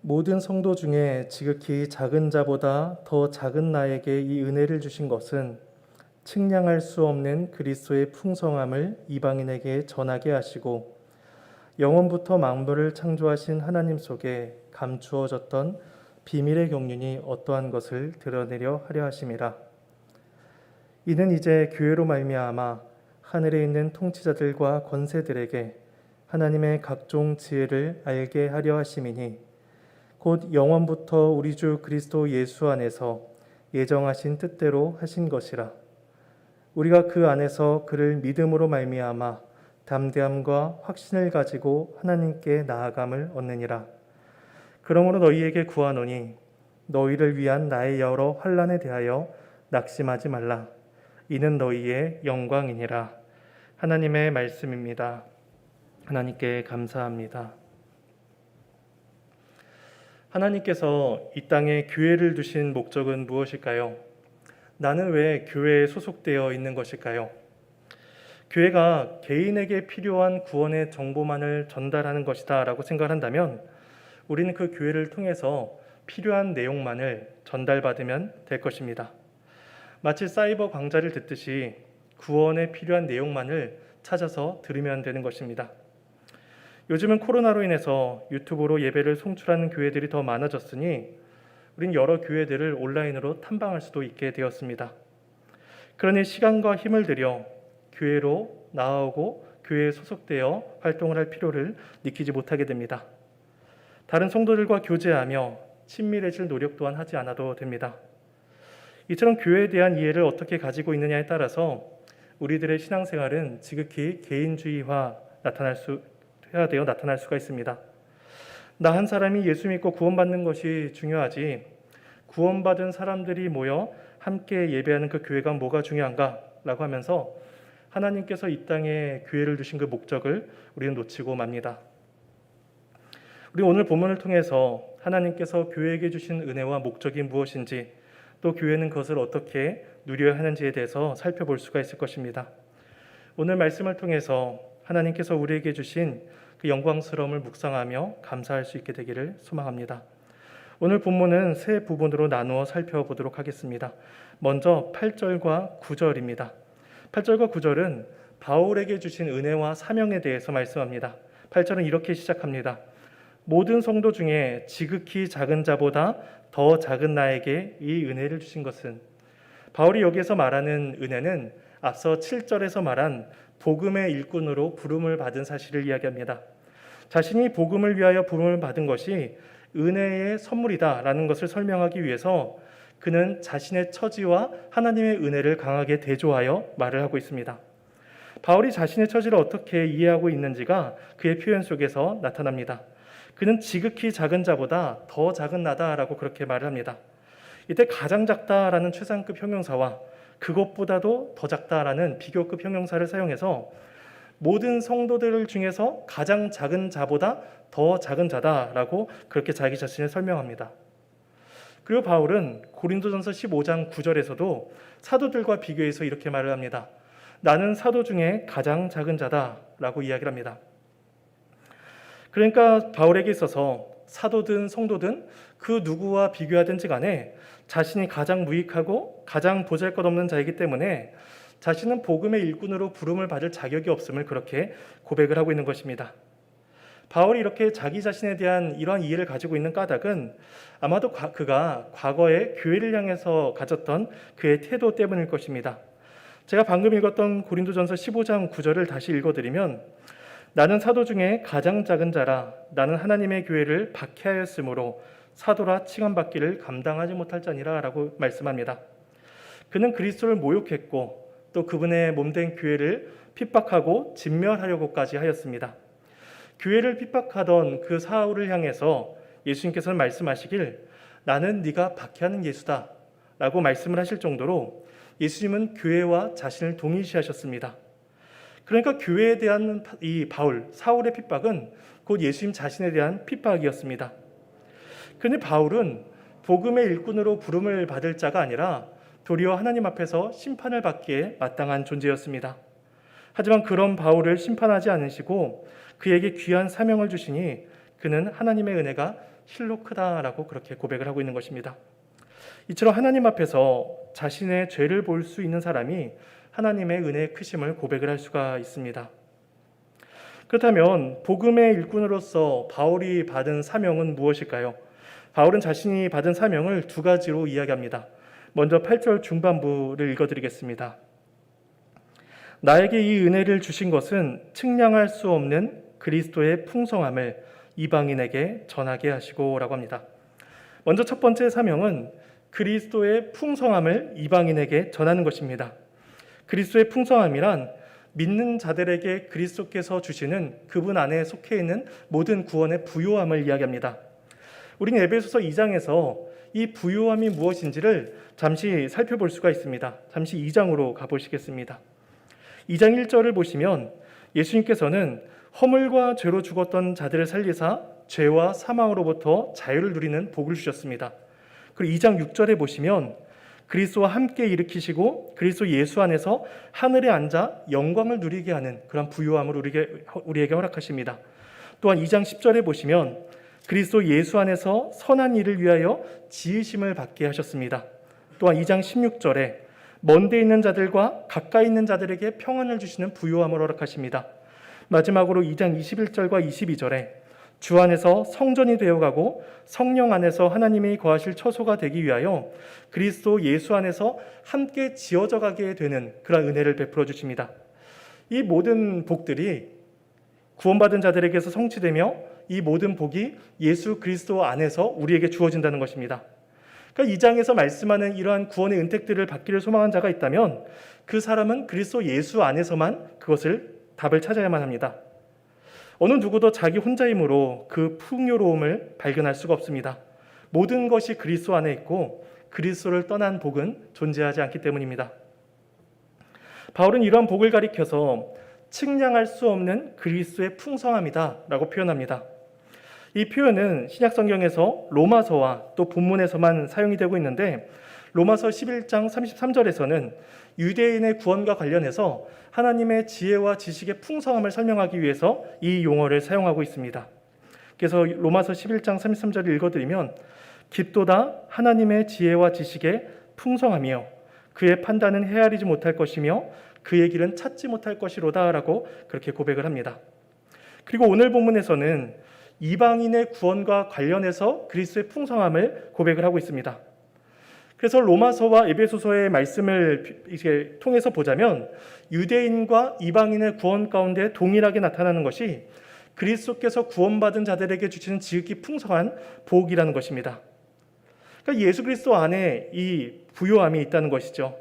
모든 성도 중에 지극히 작은 자보다 더 작은 나에게 이 은혜를 주신 것은 측량할 수 없는 그리스도의 풍성함을 이방인에게 전하게 하시고 영원부터 만물을 창조하신 하나님 속에 감추어졌던 비밀의 경륜이 어떠한 것을 드러내려 하려 하심이라. 이는 이제 교회로 말미암아 하늘에 있는 통치자들과 권세들에게 하나님의 각종 지혜를 알게 하려 하심이니 곧 영원부터 우리 주 그리스도 예수 안에서 예정하신 뜻대로 하신 것이라. 우리가 그 안에서 그를 믿음으로 말미암아 담대함과 확신을 가지고 하나님께 나아감을 얻느니라. 그러므로 너희에게 구하노니 너희를 위한 나의 여러 환난에 대하여 낙심하지 말라. 이는 너희의 영광이니라. 하나님의 말씀입니다. 하나님께 감사합니다. 하나님께서 이 땅에 교회를 두신 목적은 무엇일까요? 나는 왜 교회에 소속되어 있는 것일까요? 교회가 개인에게 필요한 구원의 정보만을 전달하는 것이다 라고 생각한다면 우리는 그 교회를 통해서 필요한 내용만을 전달받으면 될 것입니다. 마치 사이버 강좌를 듣듯이 구원에 필요한 내용만을 찾아서 들으면 되는 것입니다. 요즘은 코로나로 인해서 유튜브로 예배를 송출하는 교회들이 더 많아졌으니 우린 여러 교회들을 온라인으로 탐방할 수도 있게 되었습니다. 그러니 시간과 힘을 들여 교회로 나아오고 교회에 소속되어 활동을 할 필요를 느끼지 못하게 됩니다. 다른 성도들과 교제하며 친밀해질 노력 또한 하지 않아도 됩니다. 이처럼 교회에 대한 이해를 어떻게 가지고 있느냐에 따라서 우리들의 신앙생활은 지극히 개인주의화 나타날 수가 있습니다. 나 한 사람이 예수 믿고 구원받는 것이 중요하지 구원받은 사람들이 모여 함께 예배하는 그 교회가 뭐가 중요한가? 라고 하면서 하나님께서 이 땅에 교회를 두신 그 목적을 우리는 놓치고 맙니다. 우리 오늘 본문을 통해서 하나님께서 교회에게 주신 은혜와 목적이 무엇인지 또 교회는 그것을 어떻게 누려야 하는지에 대해서 살펴볼 수가 있을 것입니다. 오늘 말씀을 통해서 하나님께서 우리에게 주신 그 영광스러움을 묵상하며 감사할 수 있게 되기를 소망합니다. 오늘 본문은 세 부분으로 나누어 살펴보도록 하겠습니다. 먼저 8절과 9절입니다. 8절과 9절은 바울에게 주신 은혜와 사명에 대해서 말씀합니다. 8절은 이렇게 시작합니다. 모든 성도 중에 지극히 작은 자보다 더 작은 나에게 이 은혜를 주신 것은, 바울이 여기에서 말하는 은혜는 앞서 7절에서 말한 복음의 일꾼으로 부름을 받은 사실을 이야기합니다. 자신이 복음을 위하여 부름을 받은 것이 은혜의 선물이다라는 것을 설명하기 위해서 그는 자신의 처지와 하나님의 은혜를 강하게 대조하여 말을 하고 있습니다. 바울이 자신의 처지를 어떻게 이해하고 있는지가 그의 표현 속에서 나타납니다. 그는 지극히 작은 자보다 더 작은 나다라고 그렇게 말을 합니다. 이때 가장 작다라는 최상급 형용사와 그것보다도 더 작다라는 비교급 형용사를 사용해서 모든 성도들 중에서 가장 작은 자보다 더 작은 자다라고 그렇게 자기 자신을 설명합니다. 그리고 바울은 고린도전서 15장 9절에서도 사도들과 비교해서 이렇게 말을 합니다. 나는 사도 중에 가장 작은 자다라고 이야기를 합니다. 그러니까 바울에게 있어서 사도든 성도든 그 누구와 비교하든지 간에 자신이 가장 무익하고 가장 보잘것없는 자이기 때문에 자신은 복음의 일꾼으로 부름을 받을 자격이 없음을 그렇게 고백을 하고 있는 것입니다. 바울이 이렇게 자기 자신에 대한 이러한 이해를 가지고 있는 까닭은 아마도 그가 과거에 교회를 향해서 가졌던 그의 태도 때문일 것입니다. 제가 방금 읽었던 고린도전서 15장 9절을 다시 읽어드리면 나는 사도 중에 가장 작은 자라 나는 하나님의 교회를 박해하였으므로 사도라 칭함받기를 감당하지 못할 자니라 라고 말씀합니다. 그는 그리스도를 모욕했고 또 그분의 몸된 교회를 핍박하고 진멸하려고까지 하였습니다. 교회를 핍박하던 그 사울을 향해서 예수님께서는 말씀하시길 나는 네가 박해하는 예수다 라고 말씀을 하실 정도로 예수님은 교회와 자신을 동일시하셨습니다. 그러니까 교회에 대한 이 사울의 핍박은 곧 예수님 자신에 대한 핍박이었습니다. 그런데 바울은 복음의 일꾼으로 부름을 받을 자가 아니라 도리어 하나님 앞에서 심판을 받기에 마땅한 존재였습니다. 하지만 그런 바울을 심판하지 않으시고 그에게 귀한 사명을 주시니 그는 하나님의 은혜가 실로 크다라고 그렇게 고백을 하고 있는 것입니다. 이처럼 하나님 앞에서 자신의 죄를 볼 수 있는 사람이 하나님의 은혜의 크심을 고백을 할 수가 있습니다. 그렇다면 복음의 일꾼으로서 바울이 받은 사명은 무엇일까요? 바울은 자신이 받은 사명을 두 가지로 이야기합니다. 먼저 8절 중반부를 읽어드리겠습니다. 나에게 이 은혜를 주신 것은 측량할 수 없는 그리스도의 풍성함을 이방인에게 전하게 하시고 라고 합니다. 먼저 첫 번째 사명은 그리스도의 풍성함을 이방인에게 전하는 것입니다. 그리스도의 풍성함이란 믿는 자들에게 그리스도께서 주시는 그분 안에 속해 있는 모든 구원의 부요함을 이야기합니다. 우리는 에베소서 2장에서 이 부요함이 무엇인지를 잠시 살펴볼 수가 있습니다. 잠시 2장으로 가보시겠습니다. 2장 1절을 보시면 예수님께서는 허물과 죄로 죽었던 자들을 살리사 죄와 사망으로부터 자유를 누리는 복을 주셨습니다. 그리고 2장 6절에 보시면 그리스도와 함께 일으키시고 그리스도 예수 안에서 하늘에 앉아 영광을 누리게 하는 그런 부요함을 우리에게 허락하십니다. 또한 2장 10절에 보시면 그리스도 예수 안에서 선한 일을 위하여 지으심을 받게 하셨습니다. 또한 2장 16절에 먼데 있는 자들과 가까이 있는 자들에게 평안을 주시는 부요함을 허락하십니다. 마지막으로 2장 21절과 22절에 주 안에서 성전이 되어가고 성령 안에서 하나님이 거하실 처소가 되기 위하여 그리스도 예수 안에서 함께 지어져 가게 되는 그런 은혜를 베풀어 주십니다. 이 모든 복들이 구원받은 자들에게서 성취되며 이 모든 복이 예수 그리스도 안에서 우리에게 주어진다는 것입니다. 그러니까 이 장에서 말씀하는 이러한 구원의 은택들을 받기를 소망한 자가 있다면 그 사람은 그리스도 예수 안에서만 그것을 답을 찾아야만 합니다. 어느 누구도 자기 혼자 힘으로 그 풍요로움을 발견할 수가 없습니다. 모든 것이 그리스도 안에 있고 그리스도를 떠난 복은 존재하지 않기 때문입니다. 바울은 이러한 복을 가리켜서 측량할 수 없는 그리스도의 풍성함이다 라고 표현합니다. 이 표현은 신약성경에서 로마서와 또 본문에서만 사용이 되고 있는데 로마서 11장 33절에서는 유대인의 구원과 관련해서 하나님의 지혜와 지식의 풍성함을 설명하기 위해서 이 용어를 사용하고 있습니다. 그래서 로마서 11장 33절을 읽어드리면 깊도다 하나님의 지혜와 지식의 풍성함이요 그의 판단은 헤아리지 못할 것이며 그의 길은 찾지 못할 것이로다 라고 그렇게 고백을 합니다. 그리고 오늘 본문에서는 이방인의 구원과 관련해서 그리스도의 풍성함을 고백을 하고 있습니다. 그래서 로마서와 에베소서의 말씀을 이제 통해서 보자면 유대인과 이방인의 구원 가운데 동일하게 나타나는 것이 그리스도께서 구원받은 자들에게 주시는 지극히 풍성한 복이라는 것입니다. 그러니까 예수 그리스도 안에 이 부요함이 있다는 것이죠.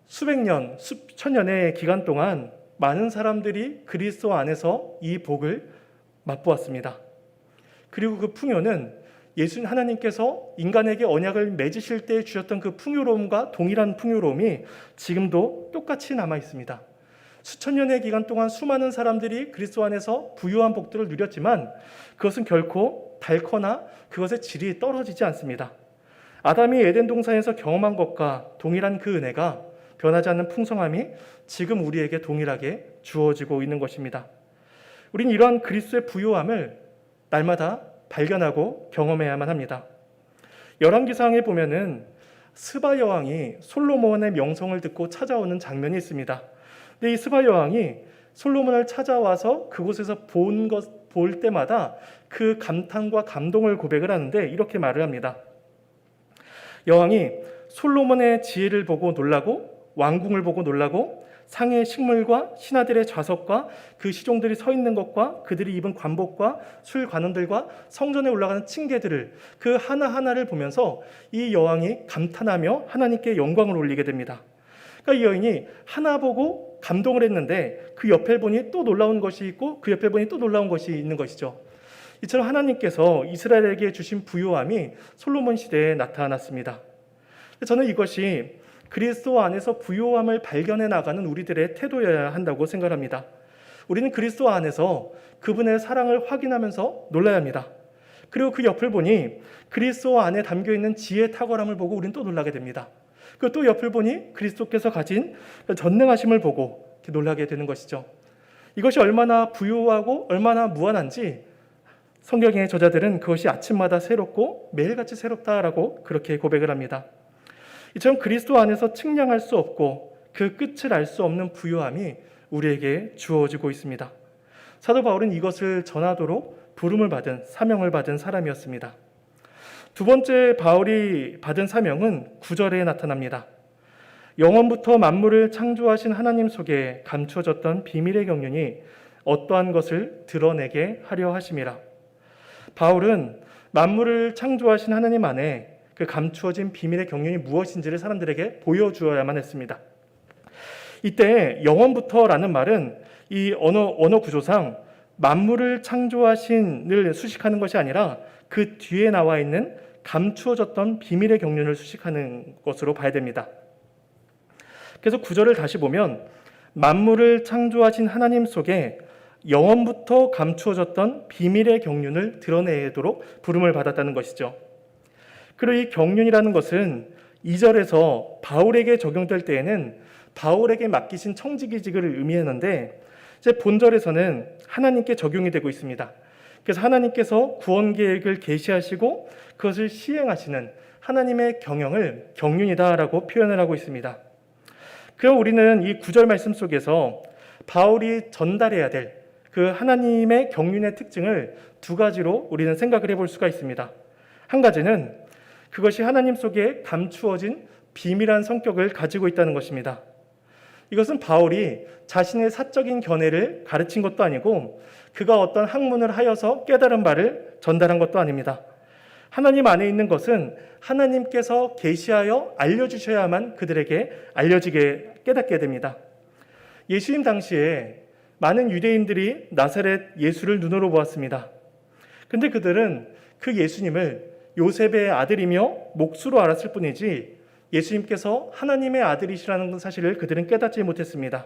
수백 년, 수천 년의 기간 동안 많은 사람들이 그리스도 안에서 이 복을 맛보았습니다. 그리고 그 풍요는 예수 하나님께서 인간에게 언약을 맺으실 때 주셨던 그 풍요로움과 동일한 풍요로움이 지금도 똑같이 남아 있습니다. 수천 년의 기간 동안 수많은 사람들이 그리스도 안에서 부유한 복들을 누렸지만 그것은 결코 닳거나 그것의 질이 떨어지지 않습니다. 아담이 에덴 동산에서 경험한 것과 동일한 그 은혜가 변하지 않는 풍성함이 지금 우리에게 동일하게 주어지고 있는 것입니다. 우리는 이러한 그리스도의 부요함을 날마다 발견하고 경험해야만 합니다. 열왕기상에 보면은 스바 여왕이 솔로몬의 명성을 듣고 찾아오는 장면이 있습니다. 근데 이 스바 여왕이 솔로몬을 찾아와서 그곳에서 볼 때마다 그 감탄과 감동을 고백을 하는데 이렇게 말을 합니다. 여왕이 솔로몬의 지혜를 보고 놀라고 왕궁을 보고 놀라고 상의 식물과 신하들의 좌석과 그 시종들이 서 있는 것과 그들이 입은 관복과 술 관원들과 성전에 올라가는 층계들을 그 하나하나를 보면서 이 여왕이 감탄하며 하나님께 영광을 올리게 됩니다. 그러니까 이 여인이 하나 보고 감동을 했는데 그 옆에 보니 또 놀라운 것이 있고 그 옆에 보니 또 놀라운 것이 있는 것이죠. 이처럼 하나님께서 이스라엘에게 주신 부요함이 솔로몬 시대에 나타났습니다. 저는 이것이 그리스도 안에서 부요함을 발견해 나가는 우리들의 태도여야 한다고 생각합니다. 우리는 그리스도 안에서 그분의 사랑을 확인하면서 놀라야 합니다. 그리고 그 옆을 보니 그리스도 안에 담겨있는 지혜의 탁월함을 보고 우리는 또 놀라게 됩니다. 그리고 또 옆을 보니 그리스도께서 가진 전능하심을 보고 놀라게 되는 것이죠. 이것이 얼마나 부요하고 얼마나 무한한지 성경의 저자들은 그것이 아침마다 새롭고 매일같이 새롭다라고 그렇게 고백을 합니다. 이처럼 그리스도 안에서 측량할 수 없고 그 끝을 알 수 없는 부요함이 우리에게 주어지고 있습니다. 사도 바울은 이것을 전하도록 부름을 받은, 사명을 받은 사람이었습니다. 두 번째 바울이 받은 사명은 9절에 나타납니다. 영원부터 만물을 창조하신 하나님 속에 감추어졌던 비밀의 경륜이 어떠한 것을 드러내게 하려 하심이라. 바울은 만물을 창조하신 하나님 안에 그 감추어진 비밀의 경륜이 무엇인지를 사람들에게 보여주어야만 했습니다. 이때 영원부터라는 말은 이 언어 구조상 만물을 창조하신을 수식하는 것이 아니라 그 뒤에 나와 있는 감추어졌던 비밀의 경륜을 수식하는 것으로 봐야 됩니다. 그래서 9절을 다시 보면 만물을 창조하신 하나님 속에 영원부터 감추어졌던 비밀의 경륜을 드러내도록 부름을 받았다는 것이죠. 그리고 이 경륜이라는 것은 2절에서 바울에게 적용될 때에는 바울에게 맡기신 청지기직을 의미했는데 이제 본절에서는 하나님께 적용이 되고 있습니다. 그래서 하나님께서 구원 계획을 계시하시고 그것을 시행하시는 하나님의 경영을 경륜이다라고 표현을 하고 있습니다. 그럼 우리는 이 9절 말씀 속에서 바울이 전달해야 될 그 하나님의 경륜의 특징을 두 가지로 우리는 생각을 해볼 수가 있습니다. 한 가지는 그것이 하나님 속에 감추어진 비밀한 성격을 가지고 있다는 것입니다. 이것은 바울이 자신의 사적인 견해를 가르친 것도 아니고 그가 어떤 학문을 하여서 깨달은 바를 전달한 것도 아닙니다. 하나님 안에 있는 것은 하나님께서 계시하여 알려주셔야만 그들에게 알려지게 깨닫게 됩니다. 예수님 당시에 많은 유대인들이 나사렛 예수를 눈으로 보았습니다. 근데 그들은 그 예수님을 요셉의 아들이며 몫으로 알았을 뿐이지 예수님께서 하나님의 아들이시라는 사실을 그들은 깨닫지 못했습니다.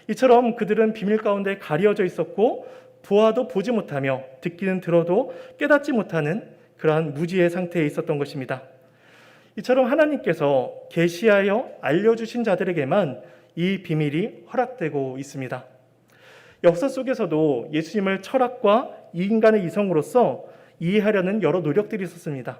이처럼 그들은 비밀 가운데 가려져 있었고 보아도 보지 못하며 듣기는 들어도 깨닫지 못하는 그러한 무지의 상태에 있었던 것입니다. 이처럼 하나님께서 계시하여 알려주신 자들에게만 이 비밀이 허락되고 있습니다. 역사 속에서도 예수님을 철학과 인간의 이성으로서 이해하려는 여러 노력들이 있었습니다.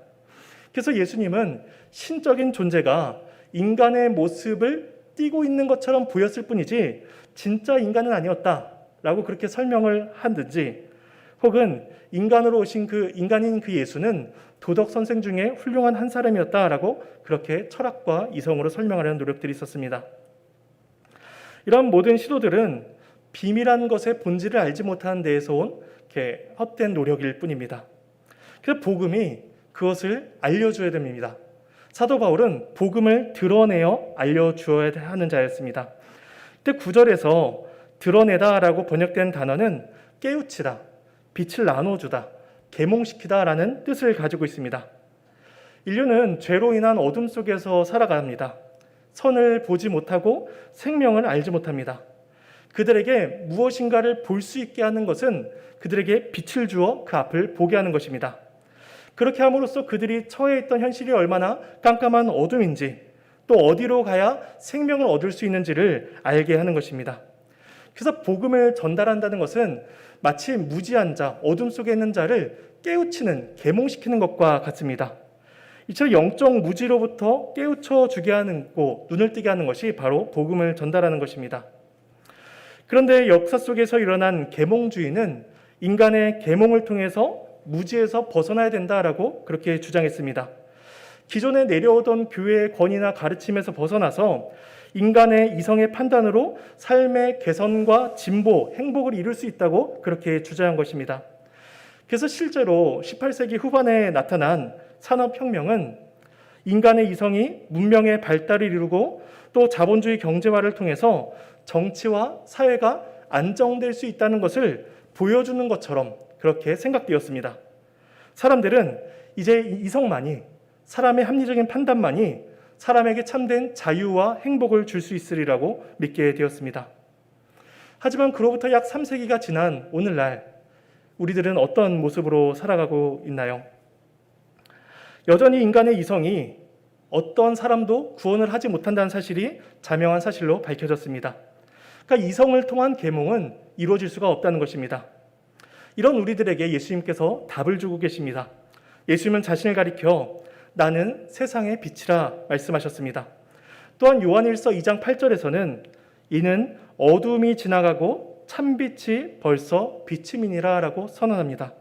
그래서 예수님은 신적인 존재가 인간의 모습을 띠고 있는 것처럼 보였을 뿐이지 진짜 인간은 아니었다라고 그렇게 설명을 하든지 혹은 인간으로 오신 그 인간인 그 예수는 도덕 선생 중에 훌륭한 한 사람이었다라고 그렇게 철학과 이성으로 설명하려는 노력들이 있었습니다. 이런 모든 시도들은 비밀한 것의 본질을 알지 못하는 데에서 온 이렇게 헛된 노력일 뿐입니다. 그래서 복음이 그것을 알려줘야 됩니다. 사도 바울은 복음을 드러내어 알려주어야 하는 자였습니다. 그때 9절에서 드러내다라고 번역된 단어는 깨우치다, 빛을 나눠주다, 계몽시키다라는 뜻을 가지고 있습니다. 인류는 죄로 인한 어둠 속에서 살아갑니다. 선을 보지 못하고 생명을 알지 못합니다. 그들에게 무엇인가를 볼 수 있게 하는 것은 그들에게 빛을 주어 그 앞을 보게 하는 것입니다. 그렇게 함으로써 그들이 처해 있던 현실이 얼마나 깜깜한 어둠인지 또 어디로 가야 생명을 얻을 수 있는지를 알게 하는 것입니다. 그래서 복음을 전달한다는 것은 마치 무지한 자, 어둠 속에 있는 자를 깨우치는, 계몽시키는 것과 같습니다. 이처럼 영적 무지로부터 깨우쳐 주게 하는 고 눈을 뜨게 하는 것이 바로 복음을 전달하는 것입니다. 그런데 역사 속에서 일어난 계몽주의는 인간의 계몽을 통해서 무지에서 벗어나야 된다라고 그렇게 주장했습니다. 기존에 내려오던 교회의 권위나 가르침에서 벗어나서 인간의 이성의 판단으로 삶의 개선과 진보, 행복을 이룰 수 있다고 그렇게 주장한 것입니다. 그래서 실제로 18세기 후반에 나타난 산업혁명은 인간의 이성이 문명의 발달을 이루고 또 자본주의 경제화를 통해서 정치와 사회가 안정될 수 있다는 것을 보여주는 것처럼 그렇게 생각되었습니다. 사람들은 이제 이성만이, 사람의 합리적인 판단만이 사람에게 참된 자유와 행복을 줄 수 있으리라고 믿게 되었습니다. 하지만 그로부터 약 3세기가 지난 오늘날 우리들은 어떤 모습으로 살아가고 있나요? 여전히 인간의 이성이 어떤 사람도 구원을 하지 못한다는 사실이 자명한 사실로 밝혀졌습니다. 그러니까 이성을 통한 계몽은 이루어질 수가 없다는 것입니다. 이런 우리들에게 예수님께서 답을 주고 계십니다. 예수님은 자신을 가리켜 나는 세상의 빛이라 말씀하셨습니다. 또한 요한일서 2장 8절에서는 이는 어둠이 지나가고 참빛이 벌써 비침이니라 라고 선언합니다.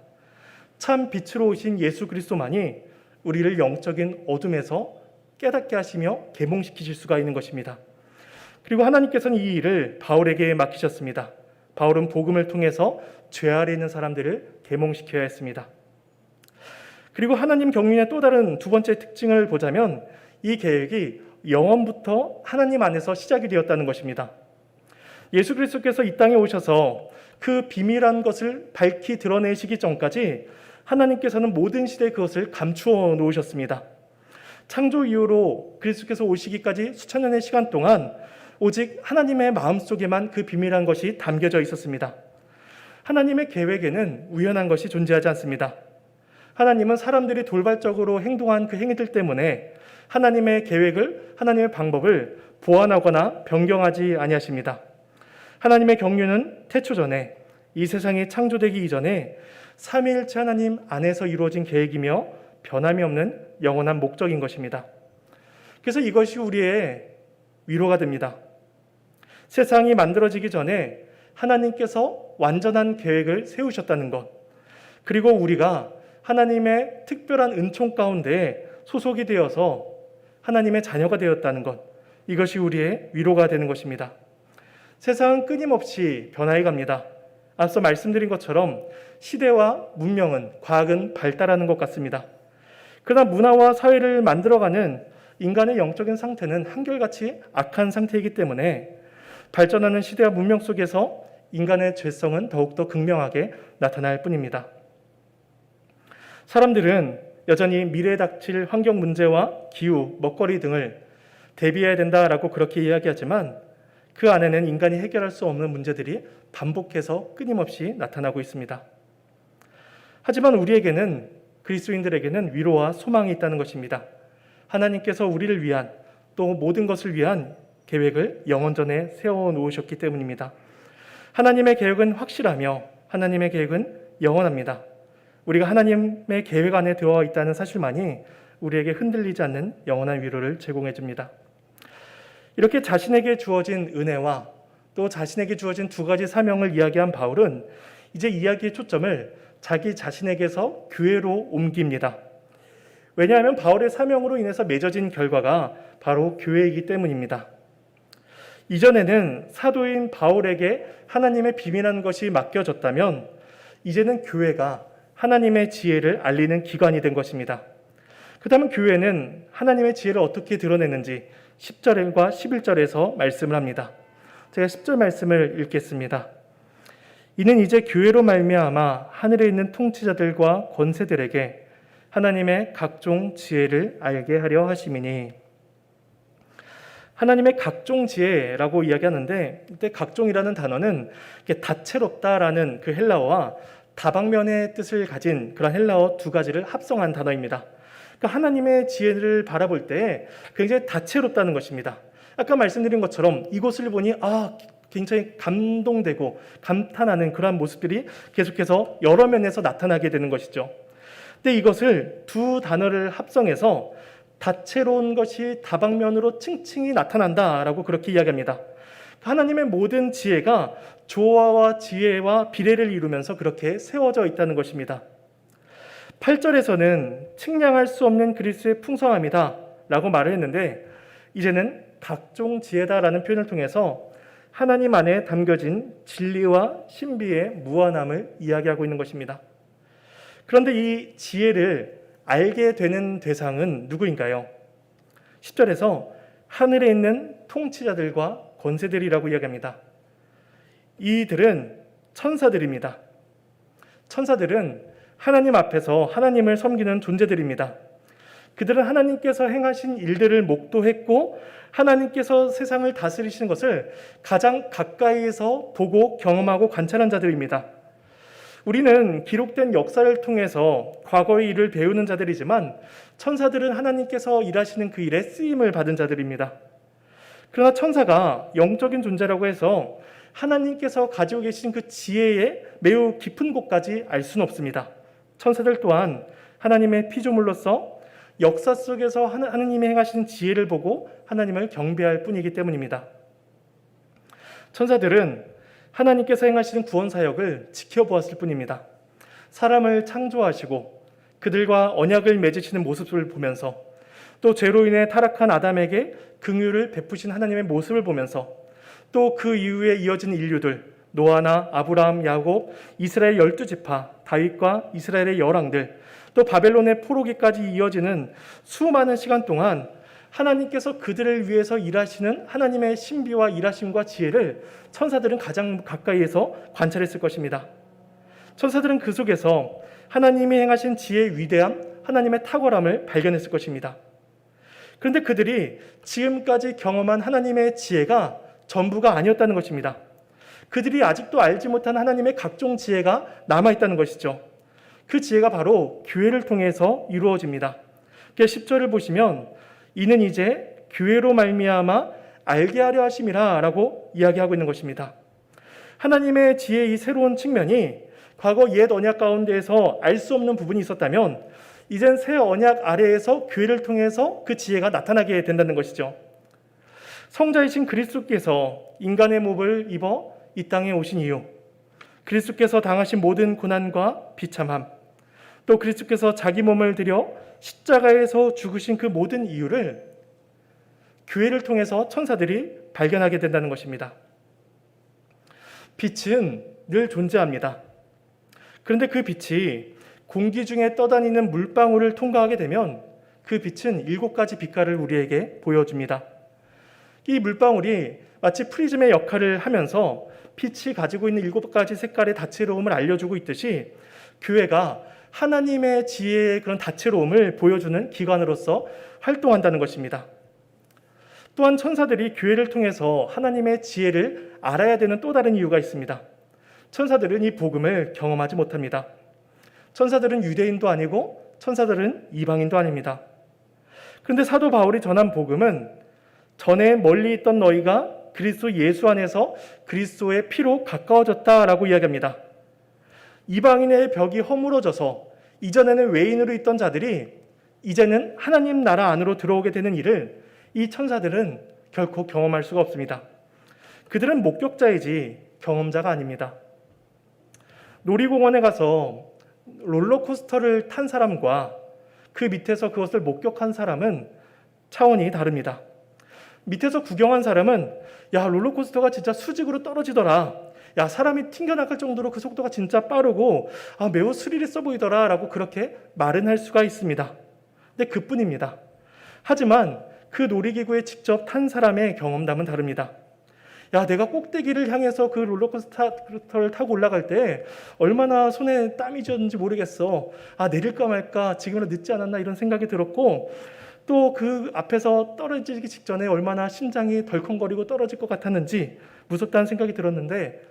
참 빛으로 오신 예수 그리스도만이 우리를 영적인 어둠에서 깨닫게 하시며 계몽시키실 수가 있는 것입니다. 그리고 하나님께서는 이 일을 바울에게 맡기셨습니다. 바울은 복음을 통해서 죄 아래 있는 사람들을 계몽시켜야 했습니다. 그리고 하나님 경륜의 또 다른 두 번째 특징을 보자면 이 계획이 영원부터 하나님 안에서 시작이 되었다는 것입니다. 예수 그리스도께서 이 땅에 오셔서 그 비밀한 것을 밝히 드러내시기 전까지 하나님께서는 모든 시대에 그것을 감추어 놓으셨습니다. 창조 이후로 그리스도께서 오시기까지 수천 년의 시간 동안 오직 하나님의 마음속에만 그 비밀한 것이 담겨져 있었습니다. 하나님의 계획에는 우연한 것이 존재하지 않습니다. 하나님은 사람들이 돌발적으로 행동한 그 행위들 때문에 하나님의 계획을, 하나님의 방법을 보완하거나 변경하지 아니하십니다. 하나님의 경륜은 태초 전에, 이 세상이 창조되기 이전에 삼위일체 하나님 안에서 이루어진 계획이며 변함이 없는 영원한 목적인 것입니다. 그래서 이것이 우리의 위로가 됩니다. 세상이 만들어지기 전에 하나님께서 완전한 계획을 세우셨다는 것, 그리고 우리가 하나님의 특별한 은총 가운데 소속이 되어서 하나님의 자녀가 되었다는 것, 이것이 우리의 위로가 되는 것입니다. 세상은 끊임없이 변화해 갑니다. 앞서 말씀드린 것처럼 시대와 문명은, 과학은 발달하는 것 같습니다. 그러나 문화와 사회를 만들어가는 인간의 영적인 상태는 한결같이 악한 상태이기 때문에 발전하는 시대와 문명 속에서 인간의 죄성은 더욱더 극명하게 나타날 뿐입니다. 사람들은 여전히 미래에 닥칠 환경 문제와 기후, 먹거리 등을 대비해야 된다라고 그렇게 이야기하지만 그 안에는 인간이 해결할 수 없는 문제들이 반복해서 끊임없이 나타나고 있습니다. 하지만 우리에게는, 그리스도인들에게는 위로와 소망이 있다는 것입니다. 하나님께서 우리를 위한, 또 모든 것을 위한 계획을 영원전에 세워놓으셨기 때문입니다. 하나님의 계획은 확실하며 하나님의 계획은 영원합니다. 우리가 하나님의 계획 안에 들어와 있다는 사실만이 우리에게 흔들리지 않는 영원한 위로를 제공해 줍니다. 이렇게 자신에게 주어진 은혜와 또 자신에게 주어진 두 가지 사명을 이야기한 바울은 이제 이야기의 초점을 자기 자신에게서 교회로 옮깁니다. 왜냐하면 바울의 사명으로 인해서 맺어진 결과가 바로 교회이기 때문입니다. 이전에는 사도인 바울에게 하나님의 비밀한 것이 맡겨졌다면 이제는 교회가 하나님의 지혜를 알리는 기관이 된 것입니다. 그렇다면 교회는 하나님의 지혜를 어떻게 드러내는지 10절과 11절에서 말씀을 합니다. 제가 10절 말씀을 읽겠습니다. 이는 이제 교회로 말미암아 하늘에 있는 통치자들과 권세들에게 하나님의 각종 지혜를 알게 하려 하심이니. 하나님의 각종 지혜라고 이야기하는데 이때 각종이라는 단어는 다채롭다라는 그 헬라어와 다방면의 뜻을 가진 그런 헬라어 두 가지를 합성한 단어입니다. 그러니까 하나님의 지혜를 바라볼 때 굉장히 다채롭다는 것입니다. 아까 말씀드린 것처럼 이곳을 보니 굉장히 감동되고 감탄하는 그러한 모습들이 계속해서 여러 면에서 나타나게 되는 것이죠. 근데 이것을 두 단어를 합성해서 다채로운 것이 다방면으로 층층이 나타난다라고 그렇게 이야기합니다. 하나님의 모든 지혜가 조화와 지혜와 비례를 이루면서 그렇게 세워져 있다는 것입니다. 8절에서는 측량할 수 없는 그리스도의 풍성함이다 라고 말을 했는데 이제는 각종 지혜다라는 표현을 통해서 하나님 안에 담겨진 진리와 신비의 무한함을 이야기하고 있는 것입니다. 그런데 이 지혜를 알게 되는 대상은 누구인가요? 10절에서 하늘에 있는 통치자들과 권세들이라고 이야기합니다. 이들은 천사들입니다. 천사들은 하나님 앞에서 하나님을 섬기는 존재들입니다. 그들은 하나님께서 행하신 일들을 목도했고 하나님께서 세상을 다스리시는 것을 가장 가까이에서 보고 경험하고 관찰한 자들입니다. 우리는 기록된 역사를 통해서 과거의 일을 배우는 자들이지만 천사들은 하나님께서 일하시는 그 일에 쓰임을 받은 자들입니다. 그러나 천사가 영적인 존재라고 해서 하나님께서 가지고 계신 그 지혜의 매우 깊은 곳까지 알 수는 없습니다. 천사들 또한 하나님의 피조물로서 역사 속에서 하나님이 행하시는 지혜를 보고 하나님을 경배할 뿐이기 때문입니다. 천사들은 하나님께서 행하시는 구원 사역을 지켜보았을 뿐입니다. 사람을 창조하시고 그들과 언약을 맺으시는 모습을 보면서, 또 죄로 인해 타락한 아담에게 긍휼을 베푸신 하나님의 모습을 보면서, 또 그 이후에 이어진 인류들, 노아나 아브라함, 야곱, 이스라엘 12지파, 다윗과 이스라엘의 열왕들, 또 바벨론의 포로기까지 이어지는 수많은 시간 동안 하나님께서 그들을 위해서 일하시는 하나님의 신비와 일하심과 지혜를 천사들은 가장 가까이에서 관찰했을 것입니다. 천사들은 그 속에서 하나님이 행하신 지혜의 위대함, 하나님의 탁월함을 발견했을 것입니다. 그런데 그들이 지금까지 경험한 하나님의 지혜가 전부가 아니었다는 것입니다. 그들이 아직도 알지 못한 하나님의 각종 지혜가 남아있다는 것이죠. 그 지혜가 바로 교회를 통해서 이루어집니다. 10절을 보시면 이는 이제 교회로 말미암아 알게 하려 하심이라 라고 이야기하고 있는 것입니다. 하나님의 지혜의 이 새로운 측면이 과거 옛 언약 가운데에서 알 수 없는 부분이 있었다면 이젠 새 언약 아래에서 교회를 통해서 그 지혜가 나타나게 된다는 것이죠. 성자이신 그리스도께서 인간의 몸을 입어 이 땅에 오신 이유, 그리스도께서 당하신 모든 고난과 비참함, 또 그리스도께서 자기 몸을 들여 십자가에서 죽으신 그 모든 이유를 교회를 통해서 천사들이 발견하게 된다는 것입니다. 빛은 늘 존재합니다. 그런데 그 빛이 공기 중에 떠다니는 물방울을 통과하게 되면 그 빛은 7가지 빛깔을 우리에게 보여줍니다. 이 물방울이 마치 프리즘의 역할을 하면서 빛이 가지고 있는 7가지 색깔의 다채로움을 알려주고 있듯이 교회가 하나님의 지혜의 그런 다채로움을 보여주는 기관으로서 활동한다는 것입니다. 또한 천사들이 교회를 통해서 하나님의 지혜를 알아야 되는 또 다른 이유가 있습니다. 천사들은 이 복음을 경험하지 못합니다. 천사들은 유대인도 아니고 천사들은 이방인도 아닙니다. 그런데 사도 바울이 전한 복음은 전에 멀리 있던 너희가 그리스도 예수 안에서 그리스도의 피로 가까워졌다라고 이야기합니다. 이방인의 벽이 허물어져서 이전에는 외인으로 있던 자들이 이제는 하나님 나라 안으로 들어오게 되는 일을 이 천사들은 결코 경험할 수가 없습니다. 그들은 목격자이지 경험자가 아닙니다. 놀이공원에 가서 롤러코스터를 탄 사람과 그 밑에서 그것을 목격한 사람은 차원이 다릅니다. 밑에서 구경한 사람은 야, 롤러코스터가 진짜 수직으로 떨어지더라, 야, 사람이 튕겨나갈 정도로 그 속도가 진짜 빠르고 매우 스릴 있어 보이더라 라고 그렇게 말은 할 수가 있습니다. 근데 그뿐입니다. 하지만 그 놀이기구에 직접 탄 사람의 경험담은 다릅니다. 야, 내가 꼭대기를 향해서 그 롤러코스터를 타고 올라갈 때 얼마나 손에 땀이 졌는지 모르겠어. 내릴까 말까, 지금은 늦지 않았나 이런 생각이 들었고, 또 그 앞에서 떨어지기 직전에 얼마나 심장이 덜컹거리고 떨어질 것 같았는지 무섭다는 생각이 들었는데,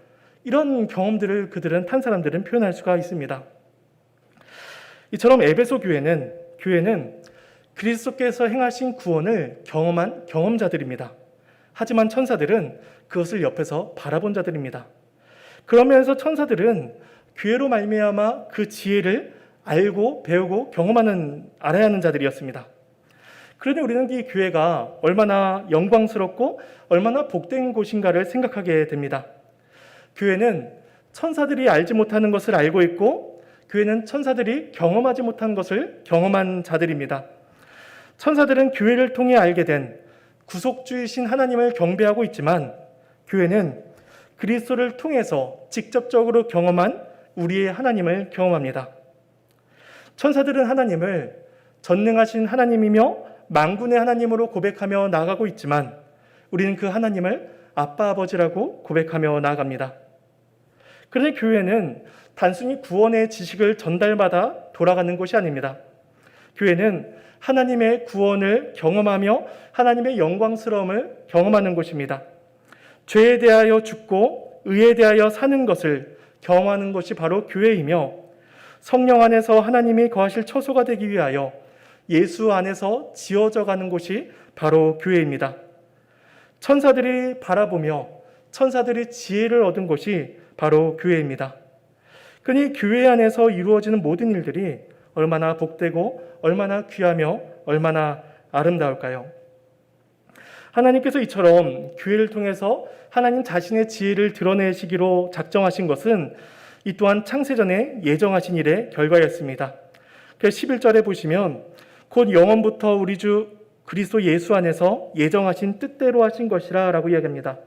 이런 경험들을 그들은 탄 사람들은 표현할 수가 있습니다. 이처럼 에베소 교회는 그리스도께서 행하신 구원을 경험한 경험자들입니다. 하지만 천사들은 그것을 옆에서 바라본 자들입니다. 그러면서 천사들은 교회로 말미암아 그 지혜를 알고 배우고 알아야 하는 자들이었습니다. 그러니 우리는 이 교회가 얼마나 영광스럽고 얼마나 복된 곳인가를 생각하게 됩니다. 교회는 천사들이 알지 못하는 것을 알고 있고, 교회는 천사들이 경험하지 못한 것을 경험한 자들입니다. 천사들은 교회를 통해 알게 된 구속주이신 하나님을 경배하고 있지만, 교회는 그리스도를 통해서 직접적으로 경험한 우리의 하나님을 경험합니다. 천사들은 하나님을 전능하신 하나님이며 만군의 하나님으로 고백하며 나아가고 있지만, 우리는 그 하나님을 아빠 아버지라고 고백하며 나아갑니다. 그런데 교회는 단순히 구원의 지식을 전달받아 돌아가는 곳이 아닙니다. 교회는 하나님의 구원을 경험하며 하나님의 영광스러움을 경험하는 곳입니다. 죄에 대하여 죽고 의에 대하여 사는 것을 경험하는 것이 바로 교회이며, 성령 안에서 하나님이 거하실 처소가 되기 위하여 예수 안에서 지어져 가는 곳이 바로 교회입니다. 천사들이 바라보며 천사들이 지혜를 얻은 곳이 바로 교회입니다. 그러니 교회 안에서 이루어지는 모든 일들이 얼마나 복되고 얼마나 귀하며 얼마나 아름다울까요? 하나님께서 이처럼 교회를 통해서 하나님 자신의 지혜를 드러내시기로 작정하신 것은 이 또한 창세전에 예정하신 일의 결과였습니다. 그래서 11절에 보시면 곧 영원부터 우리 주 그리스도 예수 안에서 예정하신 뜻대로 하신 것이라 라고 이야기합니다.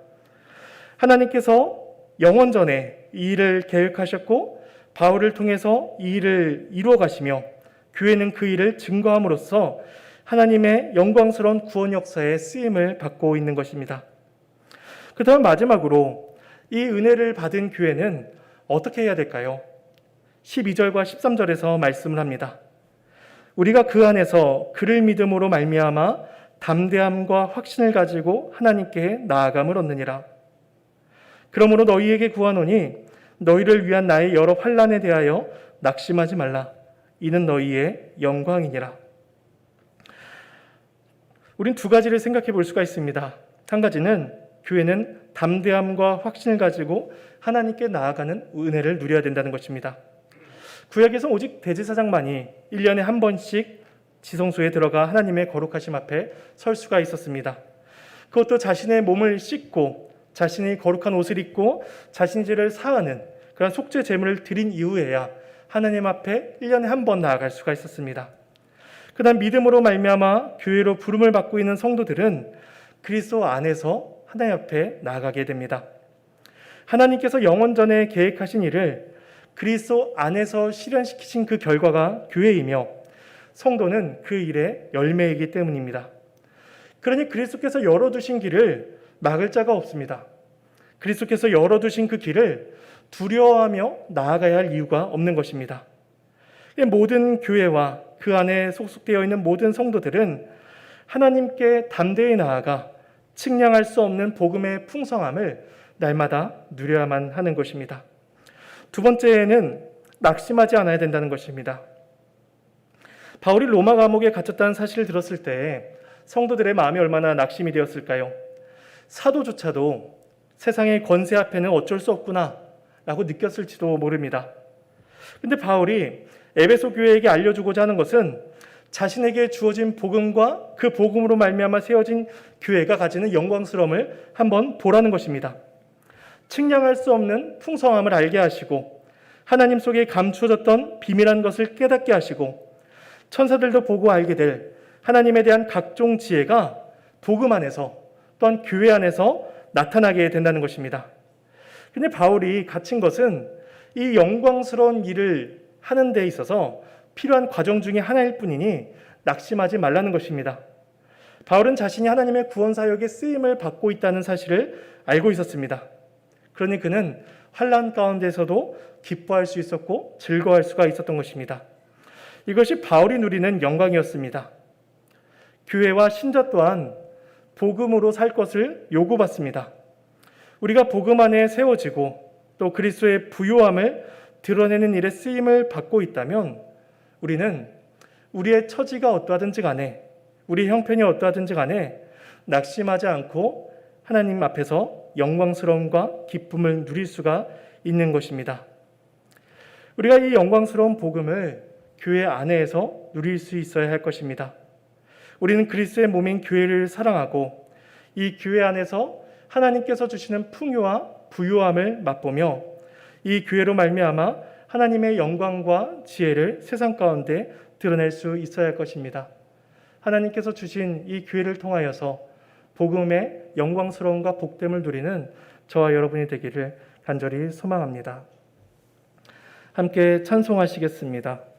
하나님께서 영원 전에 이 일을 계획하셨고 바울을 통해서 이 일을 이루어 가시며 교회는 그 일을 증거함으로써 하나님의 영광스러운 구원 역사에 쓰임을 받고 있는 것입니다. 그 다음 마지막으로 이 은혜를 받은 교회는 어떻게 해야 될까요? 12절과 13절에서 말씀을 합니다. 우리가 그 안에서 그를 믿음으로 말미암아 담대함과 확신을 가지고 하나님께 나아감을 얻느니라. 그러므로 너희에게 구하노니 너희를 위한 나의 여러 환난에 대하여 낙심하지 말라. 이는 너희의 영광이니라. 우린 두 가지를 생각해 볼 수가 있습니다. 한 가지는 교회는 담대함과 확신을 가지고 하나님께 나아가는 은혜를 누려야 된다는 것입니다. 구약에서 오직 대제사장만이 1년에 한 번씩 지성소에 들어가 하나님의 거룩하심 앞에 설 수가 있었습니다. 그것도 자신의 몸을 씻고 자신이 거룩한 옷을 입고 자신의 죄를 사하는 그런 속죄 제물을 드린 이후에야 하나님 앞에 1년에 한 번 나아갈 수가 있었습니다. 그 다음 믿음으로 말미암아 교회로 부름을 받고 있는 성도들은 그리스도 안에서 하나님 앞에 나아가게 됩니다. 하나님께서 영원전에 계획하신 일을 그리스도 안에서 실현시키신 그 결과가 교회이며 성도는 그 일의 열매이기 때문입니다. 그러니 그리스도께서 열어두신 길을 막을 자가 없습니다. 그리스도께서 열어두신 그 길을 두려워하며 나아가야 할 이유가 없는 것입니다. 모든 교회와 그 안에 속속되어 있는 모든 성도들은 하나님께 담대히 나아가 측량할 수 없는 복음의 풍성함을 날마다 누려야만 하는 것입니다. 두 번째는 낙심하지 않아야 된다는 것입니다. 바울이 로마 감옥에 갇혔다는 사실을 들었을 때 성도들의 마음이 얼마나 낙심이 되었을까요? 사도조차도 세상의 권세 앞에는 어쩔 수 없구나 라고 느꼈을지도 모릅니다. 근데 바울이 에베소 교회에게 알려주고자 하는 것은 자신에게 주어진 복음과 그 복음으로 말미암아 세워진 교회가 가지는 영광스러움을 한번 보라는 것입니다. 측량할 수 없는 풍성함을 알게 하시고 하나님 속에 감추어졌던 비밀한 것을 깨닫게 하시고 천사들도 보고 알게 될 하나님에 대한 각종 지혜가 복음 안에서 또한 교회 안에서 나타나게 된다는 것입니다. 근데 바울이 갇힌 것은 이 영광스러운 일을 하는 데 있어서 필요한 과정 중에 하나일 뿐이니 낙심하지 말라는 것입니다. 바울은 자신이 하나님의 구원 사역에 쓰임을 받고 있다는 사실을 알고 있었습니다. 그러니 그는 환난 가운데서도 기뻐할 수 있었고 즐거워할 수가 있었던 것입니다. 이것이 바울이 누리는 영광이었습니다. 교회와 신자 또한 복음으로 살 것을 요구받습니다. 우리가 복음 안에 세워지고 또 그리스도의 부요함을 드러내는 일에 쓰임을 받고 있다면 우리는 우리의 처지가 어떠하든지 간에 우리 형편이 어떠하든지 간에 낙심하지 않고 하나님 앞에서 영광스러움과 기쁨을 누릴 수가 있는 것입니다. 우리가 이 영광스러운 복음을 교회 안에서 누릴 수 있어야 할 것입니다. 우리는 그리스도의 몸인 교회를 사랑하고 이 교회 안에서 하나님께서 주시는 풍요와 부요함을 맛보며 이 교회로 말미암아 하나님의 영광과 지혜를 세상 가운데 드러낼 수 있어야 할 것입니다. 하나님께서 주신 이 교회를 통하여서 복음의 영광스러움과 복됨을 누리는 저와 여러분이 되기를 간절히 소망합니다. 함께 찬송하시겠습니다.